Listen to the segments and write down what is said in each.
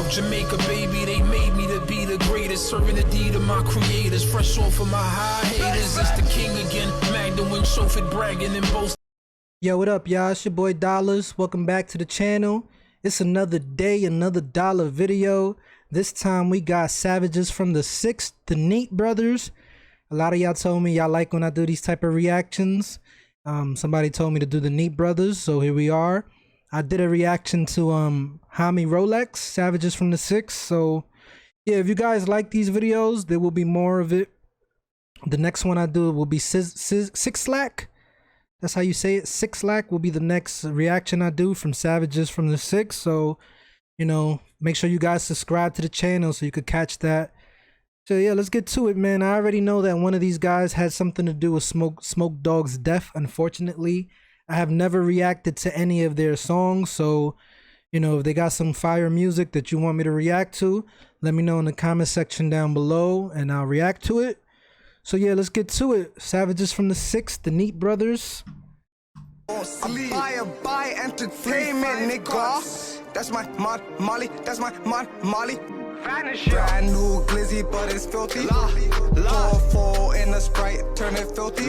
South Jamaica, baby, they made me to be the greatest. Serving the deed of my creators, fresh off of my high haters. It's the king again, Magdalene, Chauffeur, bragging and boasting. Yo, what up, y'all? It's your boy Dollars. Welcome back to the channel. It's another day, another dollar video. This time we got Savages from the 6, the Neat Brothers. A lot of y'all told me y'all like when I do these type of reactions. Somebody told me to do the Neat Brothers, so here we are. I did a reaction to Hami Rolex, Savages from the 6. So yeah, if you guys like these videos, there will be more of it. The next one I do will be Six Slack. That's how you say it. Six Slack will be the next reaction I do from Savages from the 6. So, you know, make sure you guys subscribe to the channel so you could catch that. So yeah, let's get to it, man. I already know that one of these guys had something to do with Smoke Dog's death, unfortunately. I have never reacted to any of their songs, so, you know, if they got some fire music that you want me to react to, let me know in the comment section down below and I'll react to it. So yeah, let's get to it. Savages from the 6, the Neat Brothers. Buy entertainment, nigga. That's my Molly. That's my Molly. Brand new glizzy, but it's filthy. Four in the Sprite, turn it filthy.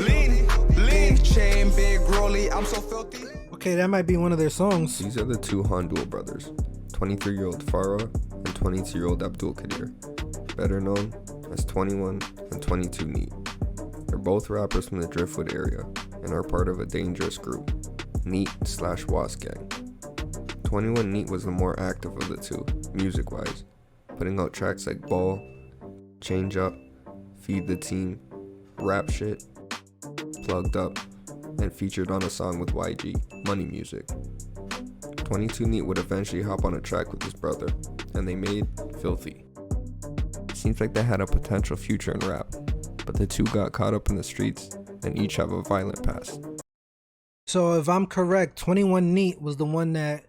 Lean chain, big rolly. I'm so filthy. Okay, that might be one of their songs. These are the two Honduel brothers, 23-year-old Farah and 22-year-old Abdul Kadir, better known as 21 and 22 Neat. They're both rappers from the Driftwood area and are part of a dangerous group, Neat/Was Gang. 21 Neat was the more active of the two, music-wise, putting out tracks like Ball, Change Up, Feed the Team, Rap Shit, Plugged Up, and featured on a song with YG, Money Music. 22 Neat would eventually hop on a track with his brother, and they made Filthy. Seems like they had a potential future in rap, but the two got caught up in the streets and each have a violent past. So if I'm correct, 21 Neat was the one that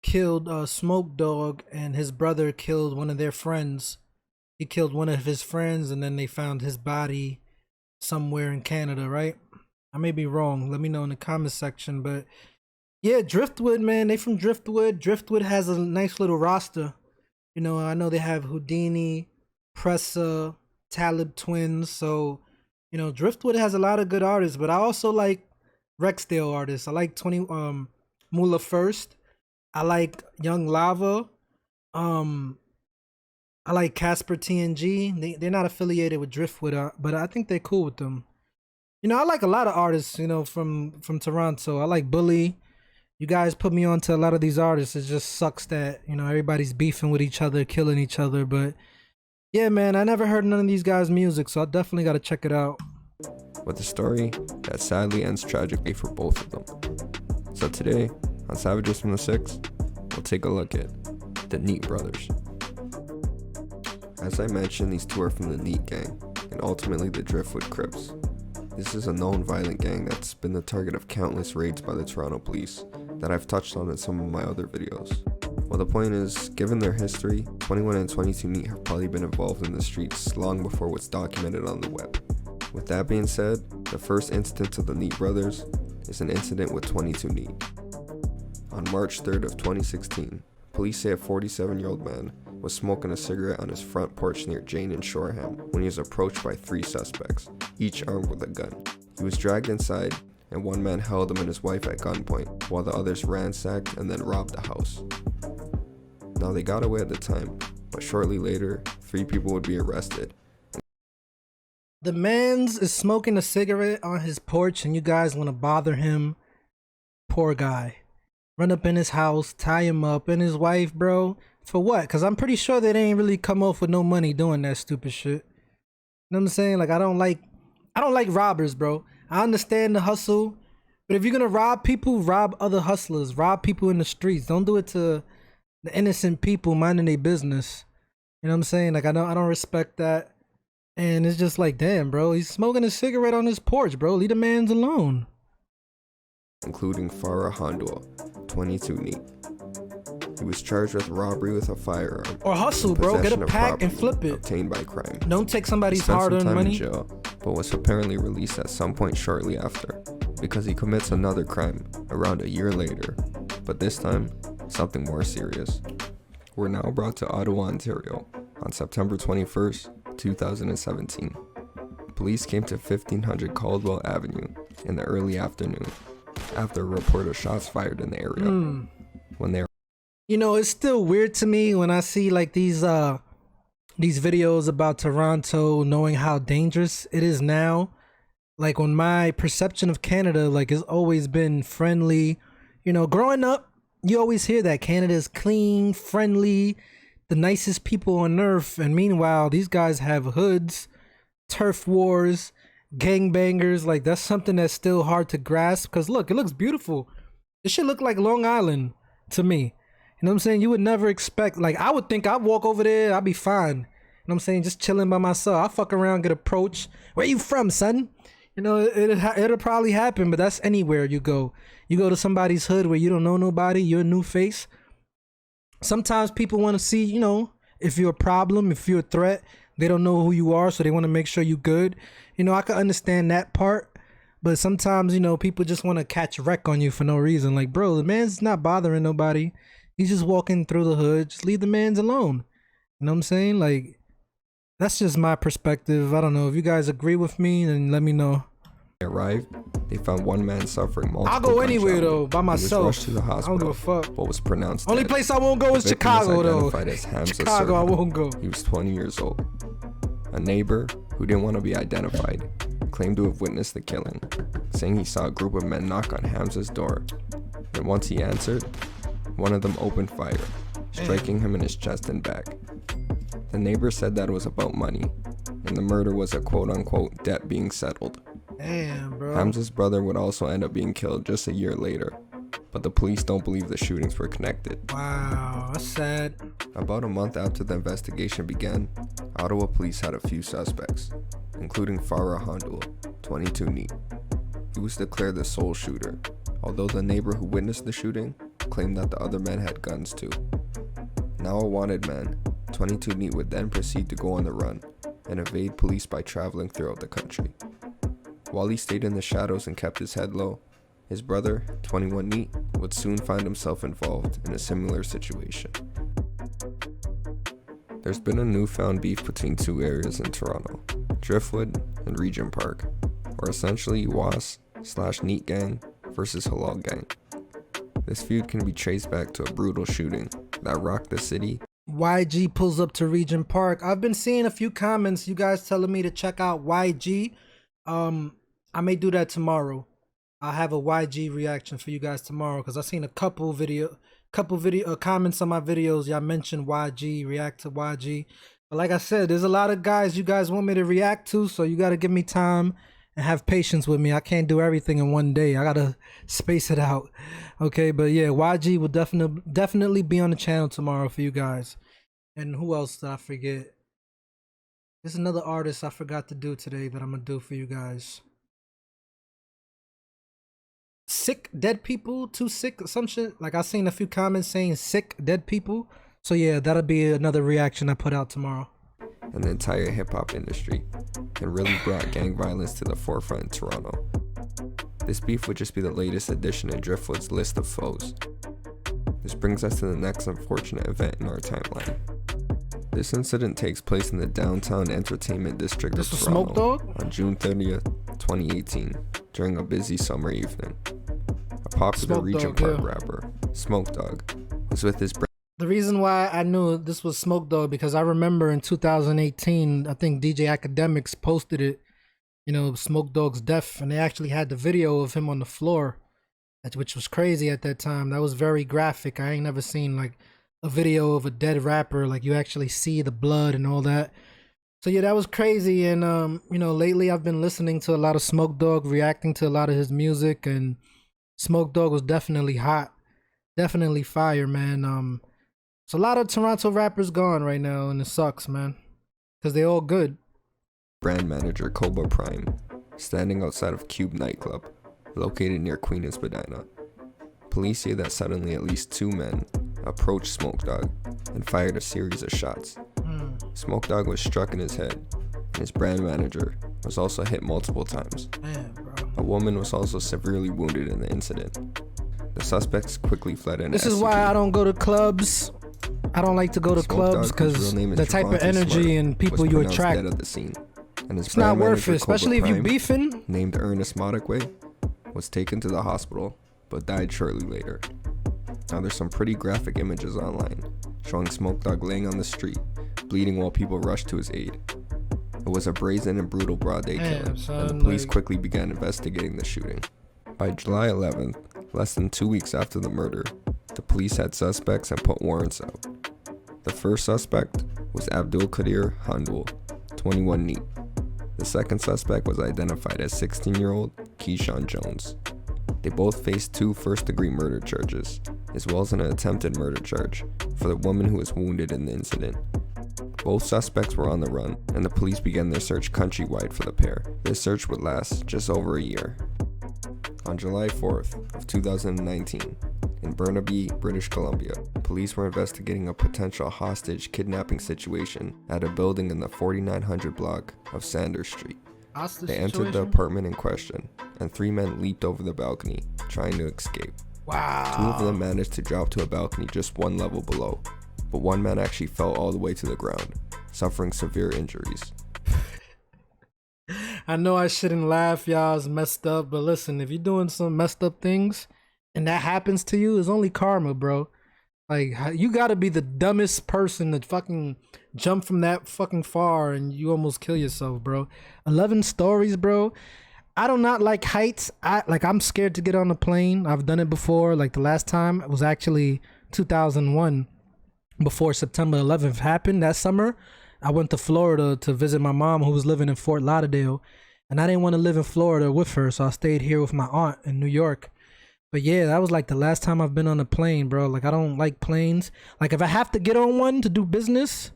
killed Smoke Dog, and his brother killed one of their friends. He killed one of his friends, and then they found his body somewhere in Canada, right? I may be wrong. Let me know in the comment section. But yeah, Driftwood, man, they from Driftwood. Driftwood has a nice little roster. You know, I know they have Houdini, Pressa, Talib Twins. So, you know, Driftwood has a lot of good artists, but I also like Rexdale artists. I like Mula First. I like Young Lava. I like Casper TNG. They're not affiliated with Driftwood, but I think they're cool with them. You know, I like a lot of artists, you know, from Toronto. I like Bully. You guys put me on to a lot of these artists. It just sucks that, you know, everybody's beefing with each other, killing each other. But yeah, man, I never heard none of these guys' music, so I definitely got to check it out. With a story that sadly ends tragically for both of them. So today, on Savages from the 6, we'll take a look at the Neat Brothers. As I mentioned, these two are from the Neat Gang, and ultimately the Driftwood Crips. This is a known violent gang that's been the target of countless raids by the Toronto police that I've touched on in some of my other videos. Well, the point is, given their history, 21 and 22 Neat have probably been involved in the streets long before what's documented on the web. With that being said, the first instance of the Neat Brothers is an incident with 22 Neat. On March 3rd of 2016, police say a 47-year-old man was smoking a cigarette on his front porch near Jane and Shoreham when he was approached by 3 suspects, each armed with a gun. He was dragged inside, and one man held him and his wife at gunpoint, while the others ransacked and then robbed the house. Now, they got away at the time, but shortly later, 3 people would be arrested. The man's is smoking a cigarette on his porch and you guys want to bother him. Poor guy. Run up in his house, tie him up, and his wife, bro. For what? Because I'm pretty sure they ain't really come off with no money doing that stupid shit. You know what I'm saying? Like, I don't like robbers, bro. I understand the hustle, but if you're gonna rob people, rob other hustlers. Rob people in the streets. Don't do it to the innocent people minding their business. You know what I'm saying? Like, I don't respect that. And it's just like, damn, bro, he's smoking a cigarette on his porch, bro. Leave the man's alone. Including Farah Honduel, 22 Neat. He was charged with robbery with a firearm. Or hustle, bro. Get a pack and flip it. Obtained by crime. Don't take somebody's hard-earned money. Spent some time in jail, but was apparently released at some point shortly after, because he commits another crime around a year later, but this time, something more serious. We're now brought to Ottawa, Ontario on September 21st, 2017. Police came to 1500 Caldwell Avenue in the early afternoon after a report of shots fired in the area. When they You know, it's still weird to me when I see like these videos about Toronto, knowing how dangerous it is now. Like, when my perception of Canada, like, has always been friendly. You know, growing up, you always hear that Canada's clean, friendly, the nicest people on earth. And meanwhile, these guys have hoods, turf wars, gangbangers. Like, that's something that's still hard to grasp. Because look, it looks beautiful. It should look like Long Island to me. You know what I'm saying? You would never expect, like, I would think I'd walk over there, I'd be fine. You know what I'm saying? Just chilling by myself. I'll fuck around, get approached. Where you from, son? You know, it'll probably happen, but that's anywhere you go. You go to somebody's hood where you don't know nobody, you're a new face. Sometimes people want to see, you know, if you're a problem, if you're a threat. They don't know who you are, so they want to make sure you're good. You know, I can understand that part. But sometimes, you know, people just want to catch wreck on you for no reason. Like, bro, the man's not bothering nobody. He's just walking through the hood. Just leave the man's alone. You know what I'm saying? Like, that's just my perspective. I don't know. If you guys agree with me, then let me know. arrived, they found one man suffering multiple I'll go anywhere though, by He myself. was rushed to the hospital, I don't give a fuck. but was pronounced Only dead. place I won't go is The victim was Chicago though. identified as Hamza Chicago, I Serhan. won't go. He was 20 years old. A neighbor, who didn't want to be identified, claimed to have witnessed the killing, saying he saw a group of men knock on Hamza's door. And once he answered, one of them opened fire, striking him in his chest and back. The neighbor said that it was about money, and the murder was a quote-unquote debt being settled. Damn, bro. Hamza's brother would also end up being killed just a year later, but the police don't believe the shootings were connected. Wow, that's sad. About a month after the investigation began, Ottawa police had a few suspects, including Farah Handul, 22 neat. He was declared the sole shooter, although the neighbor who witnessed the shooting claimed that the other men had guns too. Now a wanted man, 22 neat would then proceed to go on the run and evade police by traveling throughout the country. While he stayed in the shadows and kept his head low, his brother, 21 neat, would soon find himself involved in a similar situation. There's been a newfound beef between two areas in Toronto, Driftwood and Regent Park, or essentially WAS/Neat Gang versus Halal Gang. This feud can be traced back to a brutal shooting that rocked the city. YG pulls up to Regent Park. I've been seeing a few comments, you guys telling me to check out YG. I may do that tomorrow. I'll have a YG reaction for you guys tomorrow because I've seen a couple video comments on my videos. Y'all mentioned YG, react to YG. But like I said, there's a lot of guys you guys want me to react to, so you got to give me time and have patience with me. I can't do everything in one day. I got to space it out. Okay, but yeah, YG will definitely be on the channel tomorrow for you guys. And who else did I forget? There's another artist I forgot to do today that I'm going to do for you guys. Sick dead people, too sick, some shit. Like I seen a few comments saying sick dead people. So yeah, that'll be another reaction I put out tomorrow. And the entire hip-hop industry, and really brought gang violence to the forefront in Toronto. This beef would just be the latest addition in Driftwood's list of foes. This brings us to the next unfortunate event in our timeline. This incident takes place in the downtown entertainment district of Toronto Smoke Dog? on June 30th, 2018, during a busy summer evening. A popular Smoke Regent Dog, Park yeah. rapper, Smoke Dog, was with his The reason why I knew this was Smoke Dog because I remember in 2018, I think DJ Academics posted it, you know, Smoke Dog's death, and they actually had the video of him on the floor, which was crazy at that time. That was very graphic. I ain't never seen like a video of a dead rapper, like you actually see the blood and all that. So yeah, that was crazy. And you know, lately I've been listening to a lot of Smoke Dog, reacting to a lot of his music, and Smoke Dog was definitely hot, definitely fire, man. So a lot of Toronto rappers gone right now, and it sucks, man, because they all good. brand manager Koba Prime, standing outside of Cube nightclub, located near Queen and Spadina. Police say that suddenly at least two men approached Smoke Dog and fired a series of shots. Smoke Dog was struck in his head, and his brand manager was also hit multiple times. Man, bro. A woman was also severely wounded in the incident. The suspects quickly fled in. This is why I don't go to clubs. I don't like to go to clubs because the type of energy and people you attract. Dead at the scene, and his it's not worth manager, it, especially if you beefing. Named Ernest Modicway, was taken to the hospital but died shortly later. Now there's some pretty graphic images online showing Smoke Dogg laying on the street, bleeding while people rushed to his aid. It was a brazen and brutal broad day killing, and the police quickly began investigating the shooting. By July 11th, less than 2 weeks after the murder, the police had suspects and put warrants out. The first suspect was Abdul Qadir Handul, 21 neat. The second suspect was identified as 16-year-old Keyshawn Jones. They both faced 2 first-degree murder charges, as well as an attempted murder charge for the woman who was wounded in the incident. Both suspects were on the run, and the police began their search countrywide for the pair. This search would last just over a year. On July 4th of 2019, in Burnaby, British Columbia, police were investigating a potential hostage kidnapping situation at a building in the 4900 block of Sanders Street. They entered the apartment in question, and 3 men leaped over the balcony, trying to escape. Wow. 2 of them managed to drop to a balcony just 1 level below, but 1 man actually fell all the way to the ground, suffering severe injuries. I know I shouldn't laugh, y'all, it's messed up, but listen, if you're doing some messed up things and that happens to you, it's only karma, bro. Like, you gotta be the dumbest person to fucking jump from that fucking far and you almost kill yourself, bro. 11 stories, bro. I do not like heights. I'm scared to get on a plane. I've done it before. Like, the last time was actually 2001, before September 11th happened that summer. I went to Florida to visit my mom who was living in Fort Lauderdale, and I didn't want to live in Florida with her, so I stayed here with my aunt in New York. But yeah, that was like the last time I've been on a plane, bro. Like, I don't like planes. Like, if I have to get on one to do business,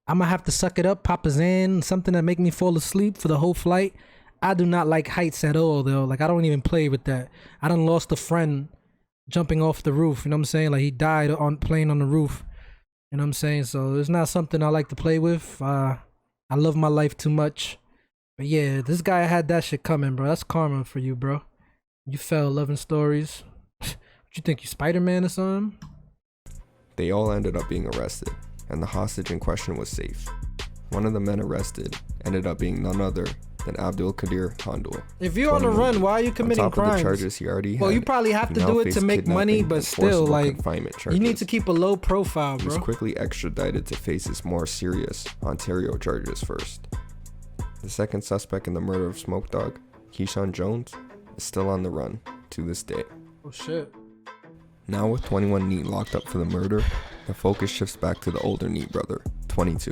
I'm gonna have to suck it up, pop a Zan, something that make me fall asleep for the whole flight. I do not like heights at all, though. Like, I don't even play with that. I done lost a friend jumping off the roof, you know what I'm saying? Like, he died on playing on the roof, you know what I'm saying? So it's not something I like to play with. I love my life too much. But yeah, this guy had that shit coming, bro. That's karma for you, bro. You fell 11 stories. What you think, you Spider-Man or something? They all ended up being arrested, and the hostage in question was safe. One of the men arrested ended up being none other than Abdul Qadir Handul. If you're on the run, why are you committing on top crimes? Of the charges he already had, well, you probably have to do it to make money, but still, like, you need to keep a low profile, bro. He was quickly extradited to face his more serious Ontario charges first. The second suspect in the murder of Smoke Dogg, Keyshawn Jones, is still on the run to this day. Oh shit. Now with 21 neat locked up for the murder, the focus shifts back to the older neat brother, 22.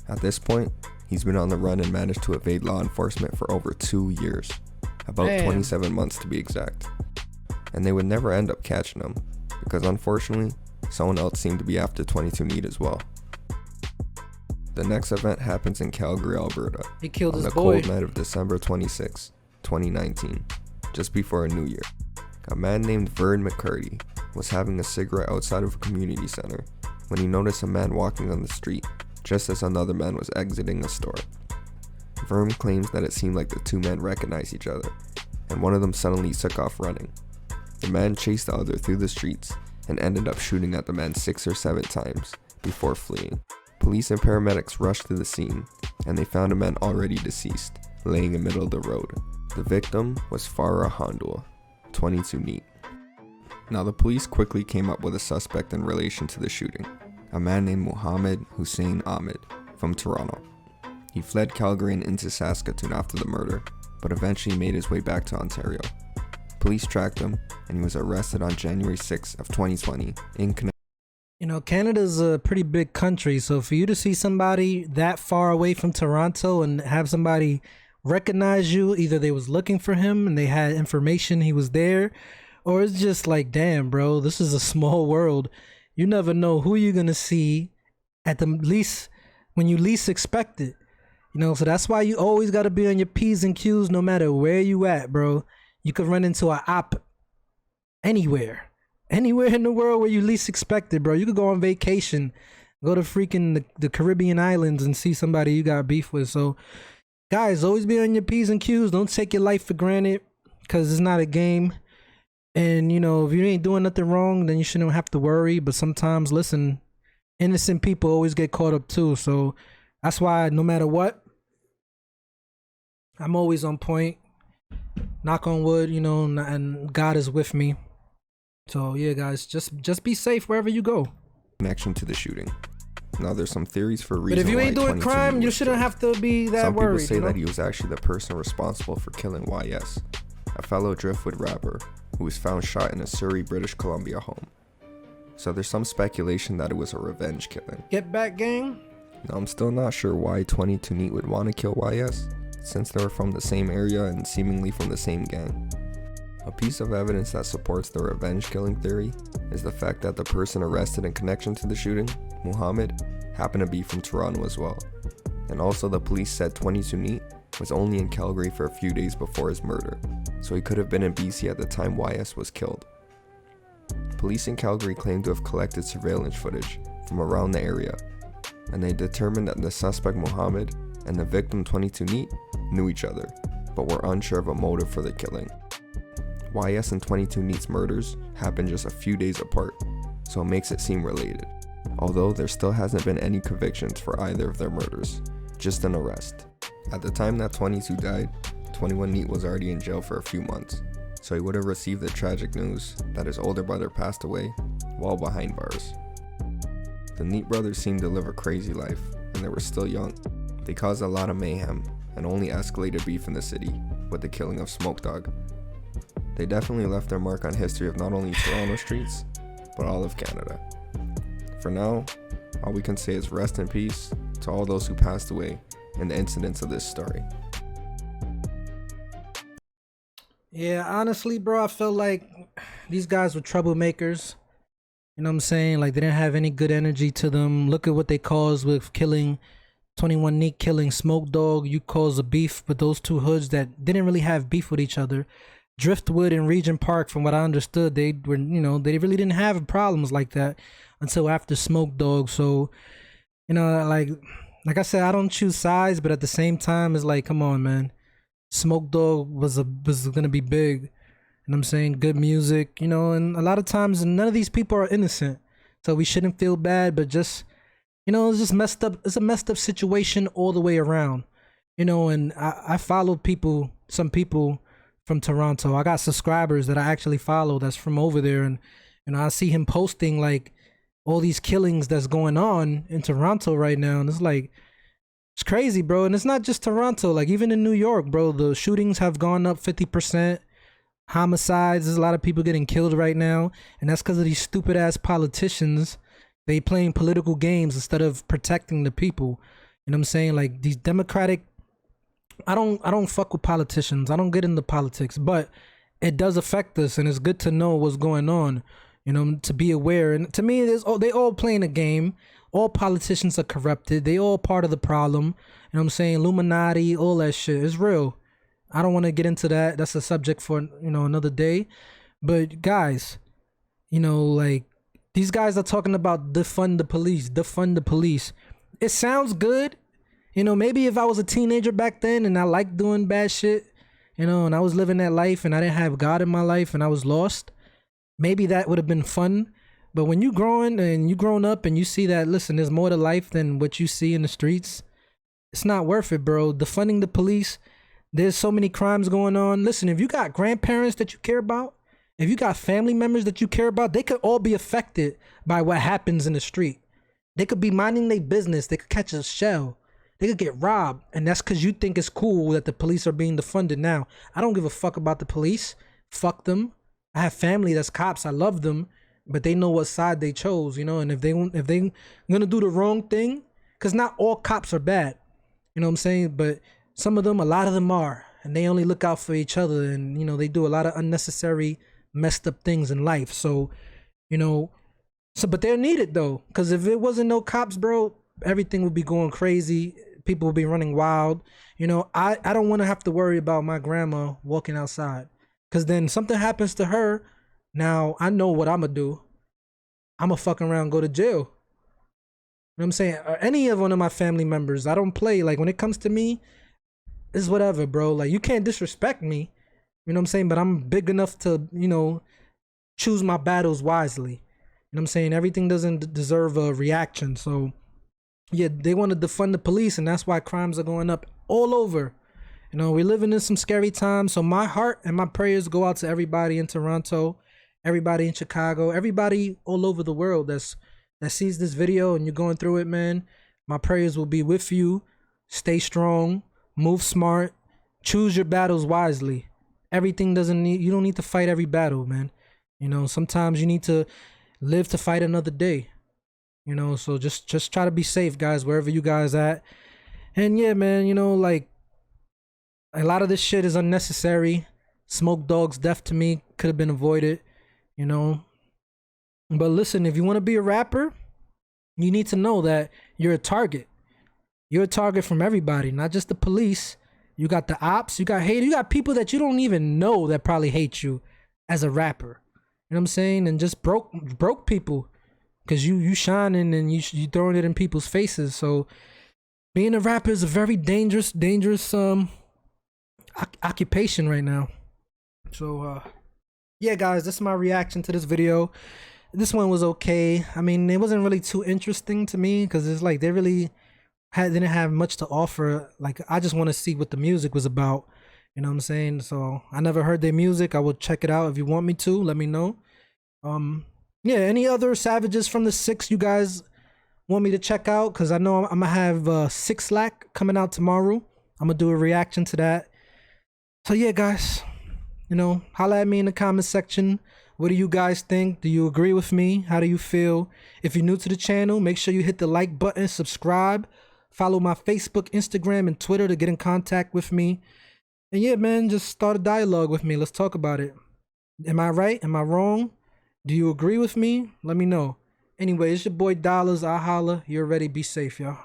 At this point, he's been on the run and managed to evade law enforcement for over 2 years, about 27 months to be exact. And they would never end up catching him, because unfortunately, someone else seemed to be after 22 neat as well. The next event happens in Calgary, Alberta, he killed on his the boy. cold night of December 26, 2019, just before a new year. A man named Vern McCarty was having a cigarette outside of a community center when he noticed a man walking on the street just as another man was exiting a store. Vern claims that it seemed like the 2 men recognized each other, and one of them suddenly took off running. The man chased the other through the streets and ended up shooting at the man 6 or 7 times before fleeing. Police and paramedics rushed to the scene, and they found a man already deceased, laying in the middle of the road. The victim was Farah Handul, 22 neat. Now the police quickly came up with a suspect in relation to the shooting, a man named Mohammed Hussein Ahmed from Toronto. He fled Calgary and into Saskatoon after the murder, but eventually made his way back to Ontario. Police tracked him, and he was arrested on January 6th of 2020 in Canada. You know, Canada's a pretty big country, so for you to see somebody that far away from Toronto and have somebody recognize you, either they was looking for him and they had information he was there, or it's just like, damn, bro, this is a small world. You never know who you're gonna see at the least when you least expect it. You know, so that's why you always gotta be on your P's and Q's no matter where you at, bro. You could run into an op anywhere in the world where you least expect it, bro. You could go on vacation, go to freaking the Caribbean islands and see somebody you got beef with. So guys, always be on your P's and Q's. Don't take your life for granted, because it's not a game. And, you know, if you ain't doing nothing wrong, then you shouldn't have to worry. But sometimes, listen, innocent people always get caught up too. So that's why no matter what, I'm always on point. Knock on wood, you know, and God is with me. So yeah, guys, just be safe wherever you go. Connection to the shooting. Now there's some theories for But reasons. if you ain't doing crime, you shouldn't have to be that worried. Some people say that he was actually the person responsible for killing YS, a fellow Driftwood rapper who was found shot in a Surrey, British Columbia home. So there's some speculation that it was a revenge killing. Get back, gang. Now I'm still not sure why 22 Neat would want to kill YS, since they were from the same area and seemingly from the same gang. A piece of evidence that supports the revenge killing theory is the fact that the person arrested in connection to the shooting, Muhammad, happened to be from Toronto as well. And also the police said 22 Neat was only in Calgary for a few days before his murder, so he could have been in BC at the time YS was killed. Police in Calgary claimed to have collected surveillance footage from around the area, and they determined that the suspect Muhammad and the victim 22 Neat knew each other, but were unsure of a motive for the killing. YS and 22 Neat's murders happened just a few days apart, so it makes it seem related, although there still hasn't been any convictions for either of their murders, just an arrest. At the time that 22 died, 21 Neat was already in jail for a few months, so he would have received the tragic news that his older brother passed away while behind bars. The Neat brothers seemed to live a crazy life, and they were still young. They caused a lot of mayhem and only escalated beef in the city with the killing of Smoke Dog. They definitely left their mark on history of not only Toronto streets, but all of Canada. For now, all we can say is rest in peace to all those who passed away in the incidents of this story. Yeah, honestly, bro, I felt like these guys were troublemakers. You know what I'm saying? Like, they didn't have any good energy to them. Look at what they caused with killing 21 Neat, killing Smoke Dog. You caused a beef with those two hoods that didn't really have beef with each other. Driftwood and Regent Park, from what I understood, they were, you know, they really didn't have problems like that until after Smoke Dog. So, you know, like I said, I don't choose sides, but at the same time, it's like, come on, man. Smoke Dog was gonna be big. You know what I'm saying? Good music, you know, and a lot of times none of these people are innocent. So we shouldn't feel bad, but just, you know, it's just messed up. It's a messed up situation all the way around. You know, and I follow people, some people from Toronto. I got subscribers that I actually follow that's from over there, and you know, I see him posting like all these killings that's going on in Toronto right now, and it's like, it's crazy, bro. And it's not just Toronto, like even in New York, bro, the shootings have gone up 50%. Homicides, there's a lot of people getting killed right now, and that's because of these stupid ass politicians. They playing political games instead of protecting the people. You know what I'm saying? Like these Democratic, I don't fuck with politicians. I don't get into politics, but it does affect us, and it's good to know what's going on, you know, to be aware. And to me, they all playing a game. All politicians are corrupted. They all part of the problem. You know what I'm saying? Illuminati, all that shit is real. I don't want to get into that. That's a subject for, you know, another day. But guys, you know, like these guys are talking about defund the police, defund the police. It sounds good. You know, maybe if I was a teenager back then and I liked doing bad shit, you know, and I was living that life and I didn't have God in my life and I was lost, maybe that would have been fun. But when you grown up and you see that, listen, there's more to life than what you see in the streets, it's not worth it, bro. Defunding the police, there's so many crimes going on. Listen, if you got grandparents that you care about, if you got family members that you care about, they could all be affected by what happens in the street. They could be minding their business. They could catch a shell. They could get robbed. And that's because you think it's cool that the police are being defunded now. I don't give a fuck about the police. Fuck them. I have family that's cops. I love them. But they know what side they chose, you know. And if they gonna do the wrong thing, because not all cops are bad. You know what I'm saying? But some of them, a lot of them are. And they only look out for each other. And, you know, they do a lot of unnecessary messed up things in life. So, you know, but they're needed though, because if it wasn't no cops, bro, everything would be going crazy. People would be running wild. You know, I don't want to have to worry about my grandma walking outside, because then something happens to her. Now I know what I'm gonna do. I'm gonna fuck around, go to jail. You know what I'm saying? Or any of one of my family members. I don't play. Like when it comes to me, it's whatever, bro. Like you can't disrespect me. You know what I'm saying? But I'm big enough to, you know, choose my battles wisely. You what I'm saying? Everything doesn't deserve a reaction. So yeah, they want to defund the police, and that's why crimes are going up all over. You know, we're living in some scary times. So my heart and my prayers go out to everybody in Toronto, everybody in Chicago, everybody all over the world that sees this video and you're going through it, man. My prayers will be with you. Stay strong, move smart, choose your battles wisely. Everything you don't need to fight every battle, man. You know, sometimes you need to live to fight another day. You know, so just try to be safe, guys, wherever you guys at. And yeah, man, you know, like, a lot of this shit is unnecessary. Smoke Dog's death to me could have been avoided, you know. But listen, if you want to be a rapper, you need to know that you're a target. You're a target from everybody, not just the police. You got the ops, you got haters, you got people that you don't even know that probably hate you as a rapper. You know what I'm saying? And just broke people, because you shining and you throwing it in people's faces. So being a rapper is a very dangerous occupation right now. So yeah, guys, this is my reaction to this video. This one was okay. I mean, it wasn't really too interesting to me, because it's like they really didn't have much to offer. Like, I just want to see what the music was about. You know what I'm saying? So I never heard their music. I will check it out. If you want me to, let me know. Yeah, any other Savages from the 6 you guys want me to check out? Because I know I'm gonna have 6 Slack coming out tomorrow. I'm gonna do a reaction to that. So yeah, guys, you know, holla at me in the comment section. What do you guys think? Do you agree with me? How do you feel? If you're new to the channel, make sure you hit the like button, subscribe, follow my Facebook, Instagram, and Twitter to get in contact with me. And yeah, man, just start a dialogue with me. Let's talk about it. Am I right? Am I wrong? Do you agree with me? Let me know. Anyway, it's your boy Dollars. I holla. You already be safe, y'all.